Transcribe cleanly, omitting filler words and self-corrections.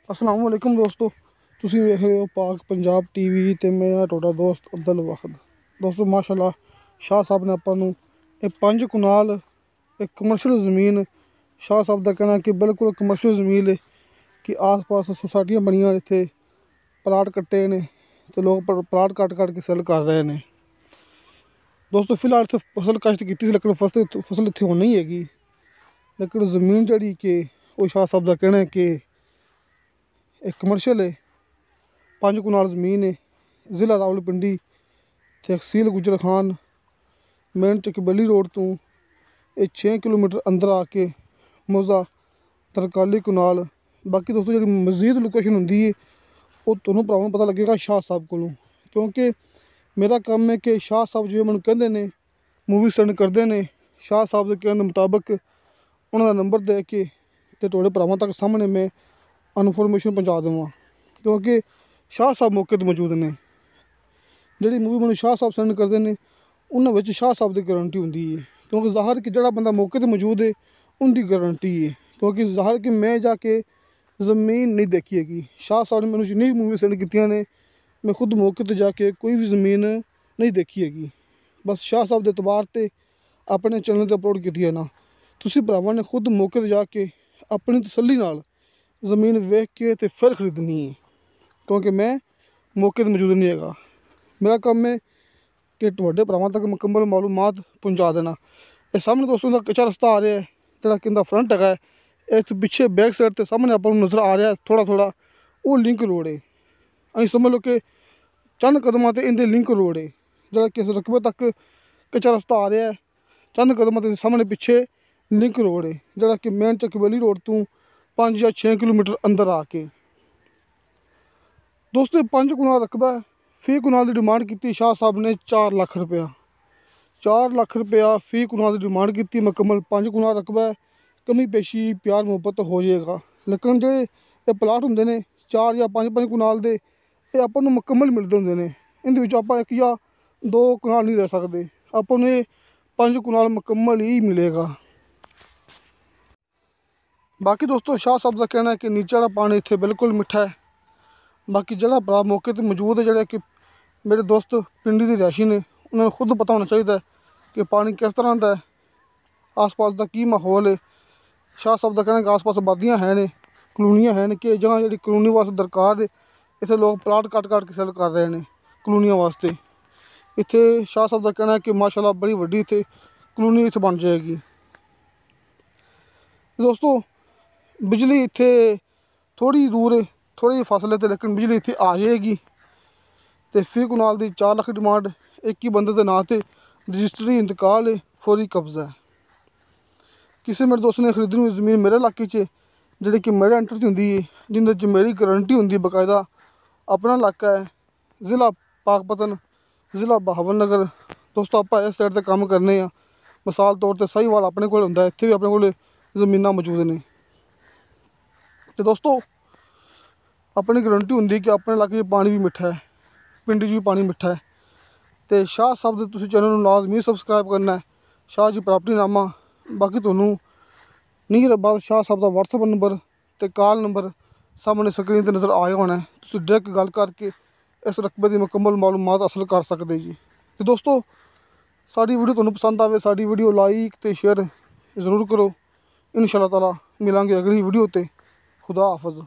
अस्सलाम वालेकुम दोस्तों, ਤੁਸੀਂ ਵੇਖ ਰਹੇ ਹੋ ਪਾਕ ਪੰਜਾਬ ਟੀਵੀ ਤੇ ਮੈਂ ਤੁਹਾਡਾ ਦੋਸਤ ਅਬਦੁਲ ਵਾਹਦ। ਦੋਸਤੋ ਮਾਸ਼ਾਅੱਲਾ ਸ਼ਾਹ ਸਾਹਿਬ ਨੇ ਆਪਾਂ ਨੂੰ ਇਹ 5 ਕਨਾਲ ਇੱਕ ਕਮਰਸ਼ੀਅਲ ਜ਼ਮੀਨ, ਸ਼ਾਹ ਸਾਹਿਬ ਦਾ ਕਹਿਣਾ ਕਿ ਬਿਲਕੁਲ ਕਮਰਸ਼ੀਅਲ ਜ਼ਮੀਨ ਹੈ ਕਿ ਆਸ-ਪਾਸ ਸੁਸਾਇਟੀਆਂ ਬਣੀਆਂ, ਇੱਥੇ ਪਲਾਟ ਕੱਟੇ ਨੇ ਤੇ ਲੋਕ ਪਲਾਟ ਕੱਟ ਕੇ ਸੈਲ ਕਰ ਰਹੇ ਨੇ। ਦੋਸਤੋ ਫਿਲਹਾਲ ਇੱਥੇ ਫਸਲ ਕਾਸ਼ਤ ਕੀਤੀ ਸੀ, ਲੇਕਿਨ ਫਸਲ ਇੱਥੇ ਹੁਣ ਨਹੀਂ ਹੈਗੀ। ਲੇਕਿਨ ਜ਼ਮੀਨ ਜਿਹੜੀ ਕਿ ਉਹ ਸ਼ਾਹ ਸਾਹਿਬ ਦਾ ਕਹਿਣਾ ਹੈ ਕਿ एक कमर्शियल है। 5 कनाल ज़मीन है, ज़िला रावलपिंडी, तहसील गुजर खान, मेन चकबली रोड तो 6 किलोमीटर अंदर आके मौजा 43 कनाल। बाकी दोस्तों जी मज़ीद लोकेशन होंगी है वो तुहानूं भरावां पता लगेगा शाह साहब कोलों, क्योंकि मेरा काम है कि शाह साहब जो मैनूं कहंदे ने मूवी सेंड करते हैं, शाह साहब के कहने मुताबिक उन्होंने नंबर दे के ते तुहाडे भरावां तक सामने मैं इनफॉर्मेशन पहुँचा देवां, क्योंकि शाह साहब मौके पर मौजूद ने। जी मूवी मैं शाह साहब सेंड करते हैं उन्होंने शाह साहब की गारंटी होंगी है, क्योंकि ज़ाहिर कि जोड़ा बंदा मौके पर मौजूद है उनकी गारंटी है, क्योंकि ज़ाहिर कि मैं जाके ज़मीन नहीं देखी हैगी। शाह साहब ने मैंने जिन्नी मूवी सेंड की ने मैं खुद मौके पर जाके कोई भी ज़मीन नहीं देखी हैगी। बस शाह साहब के एतबार से अपने चैनल पर अपलोड की है ना, तुसीं भरावां ने खुद मौके पर जाके अपनी तसल्ली नाल ज़मीन वेख के तो फिर खरीदनी है, क्योंकि मैं मौके पर मौजूद नहीं है। मेरा काम है कि तुहाडे भरावां तक मुकम्मल मालूमात पहुँचा देना। ये सामने दोस्तों का कच्चा रस्ता आ रहा है, जोड़ा कि फ्रंट है, इस पिछे बैक साइड के सामने आप नज़र आ रहा है थोड़ा थोड़ा वो लिंक रोड है। अं समझ लो कि चंद कदमां ते इंदे लिंक रोड है, जोड़ा कि इस रकबे तक कच्चा रस्ता आ रहा है। चंद कदमां ते सामने पिछे लिंक रोड है, जोड़ा कि मेन चकबली रोड तो 5 या 6 किलोमीटर अंदर आके। दोस्तों 5 कनाल रकबा फी कनाल की डिमांड की शाह साहब ने 4 लाख रुपया। 4 लाख रुपया फी कनाल की डिमांड की। मुकम्मल 5 कनाल रकबा, कमी पेशी प्यार मुहब्बत हो जाएगा। लेकिन जो ये प्लाट होंगे ने 4 या 5 कनाल के, ये अपन मुकम्मल मिलते होंगे ने। इन्हें आप 1 या 2 कनाल नहीं ले सकते, अपन 5 कनाल मुकम्मल ही मिलेगा। बाकी दोस्तों शाह साहब का कहना है कि नीचे वाला पानी इत्थे बिल्कुल मिठा है। बाकी जोड़ा भरा मौके पर मौजूद है, जोड़े कि मेरे दोस्त पिंडी की रिहायशी ने, उन्होंने खुद पता होना चाहिए कि पानी किस तरह का है, आस पास का की माहौल है। शाह साहब का कहना है कि आस पास आबादियाँ हैं ने, कलोनियाँ हैं कि जगह जी कलोनी वास्ते दरकार है, इतने लोग प्लाट कट के सेल कर रहे हैं कलोनियाँ वास्ते। इत्थे शाह साहब का कहना है कि माशाअल्लाह बड़ी वड्डी इत्थे कलोनी इत्थे बन जाएगी। दोस्तों बिजली इत्थे थोड़ी दूर है, थोड़ी फासले ते, लेकिन बिजली इत्थे आ जाएगी। तो फी कनाल की 4 लाख डिमांड, एक ही बंदे के नाँ से रजिस्ट्री इंतकाल है, फौरी कब्जा है। किसी मेरे दोस्त ने खरीदनी हुई ज़मीन मेरे इलाके च जी कि मेरे एंटर च होंगी है, जिंदे मेरी गारंटी होंगी बकायदा, अपना इलाका है ज़िला पाकपतन, ज़िला बहावल नगर। दोस्तों आप इस साइड से काम करने, मिसाल तौर पर साहीवाल अपने को होंगे, इत्थे भी अपने को ज़मीन मौजूद ने। तो दोस्तों अपनी गारंटी होंगी कि अपने इलाके पानी भी मिठा है, पिंडी भी पानी मिठा है। तो शाह साहब के तुसीं चैनल लाजमी सबसक्राइब करना है, शाह जी प्रॉपर्टी नामा। बाकी तुहानूं नहीं बाद शाह साहब का WhatsApp नंबर तो कॉल नंबर सामने स्क्रीन पर नज़र आया होना है, तुसीं डायरैक्ट गल करके इस रकबे की मुकम्मल मालूमात हासिल कर सकते जी। तो दोस्तों साड़ी वीडियो तुहानूं पसंद आए, साड़ी वीडियो लाइक तो शेयर ज़रूर करो। इंशाअल्लाह ताला मिलांगे अगली वीडियो ते। खुदा हाफिज़।